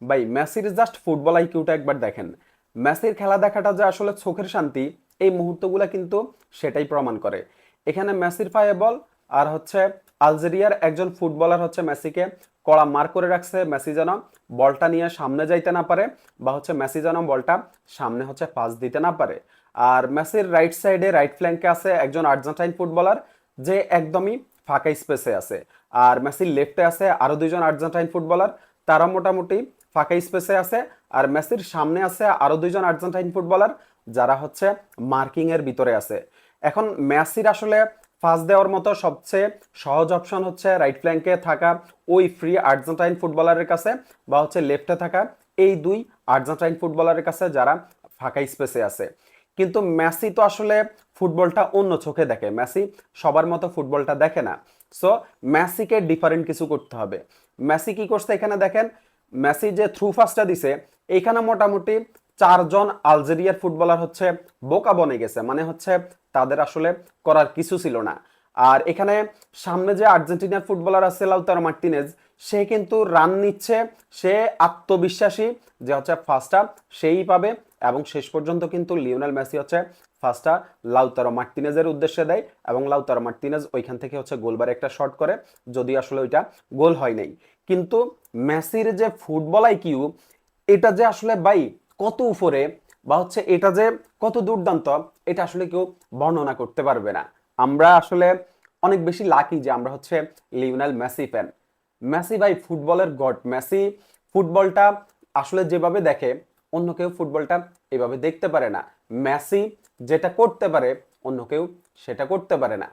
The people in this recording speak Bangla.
ভাই মেসির জাস্ট ফুটবল আইকিউটা একবার দেখেন। মেসির খেলা দেখাটা যে আসলে চোখের শান্তি, এই মুহূর্তগুলো কিন্তু সেটাই প্রমাণ করে। এখানে মেসির পায়ে বল, আর হচ্ছে আলজেরিয়ার একজন ফুটবলার হচ্ছে মেসিকে কড়া মার করে রাখছে, মেসি যেন বলটা নিয়ে সামনে যাইতে না পারে, বা হচ্ছে মেসি যেন বলটা সামনে হচ্ছে পাস দিতে না পারে। আর মেসির রাইট সাইডে রাইট ফ্ল্যাঙ্কে আছে একজন আর্জেন্টাইন ফুটবলার, যে একদমই ফাঁকা স্পেসে আছে। আর মেসির লেফটে আছে আরো দুইজন আর্জেন্টাইন ফুটবলার, তারা মোটামুটি ফাঁকা স্পেসে আছে। আর মেসির সামনে আছে আরো দুইজন আর্জেন্টাইন ফুটবলার, যারা হচ্ছে মার্কিং এর ভিতরে আছে। এখন মেসির আসলে পাস দেওয়ার মতো সবচেয়ে সহজ অপশন হচ্ছে রাইট ফ্ল্যাঙ্কে থাকা ওই ফ্রি আর্জেন্টাইন ফুটবলারের কাছে, বা হচ্ছে লেফটে থাকা এই দুই আর্জেন্টাইন ফুটবলারের কাছে যারা ফাঁকা স্পেসে আছে। কিন্তু মেসি তো আসলে ফুটবলটা অন্য চোখে দেখে, মেসি সবার মতো ফুটবলটা দেখে না। সো মেসিকে ডিফারেন্ট কিছু করতে হবে। মেসি কি করছে এখানে দেখেন, মেসি যে থ্রু পাসটা দিছে, এইখানে মোটামুটি চারজন আলজেরিয়ার ফুটবলার হচ্ছে বোকা বনে গেছে, মানে হচ্ছে তাদের আসলে করার কিছু ছিল না। আর এখানে সামনে যে আর্জেন্টিনার ফুটবলার আছে লাউতারো মার্টিনেজ, সে কিন্তু রান নিচ্ছে, সে আত্মবিশ্বাসী যে হচ্ছে ফার্স্টটা সেই পাবে। এবং শেষ পর্যন্ত কিন্তু লিওনেল মেসি হচ্ছে ফার্স্টটা লাউতারো মার্টিনেজের উদ্দেশ্যে দেয়, এবং লাউতারো মার্টিনেজ ওইখান থেকে হচ্ছে গোলবারে একটা শট করে, যদি আসলে ওইটা গোল হয় নাই। কিন্তু মেসির যে ফুটবল আইকিউ, এটা যে আসলে ভাই কত উপরে, বা হচ্ছে এটা যে কত দুর্দান্ত, এটা আসলে কেউ বর্ণনা করতে পারবে না। আমরা আসলে অনেক বেশি লাকি যে আমরা হচ্ছে লিওনেল মেসি ফ্যান। মেসি ভাই ফুটবলের গড। মেসি ফুটবলটা আসলে যেভাবে দেখে, অন্য কেউ ফুটবলটা এভাবে দেখতে পারে না। মেসি যেটা করতে পারে, অন্য কেউ সেটা করতে পারে না।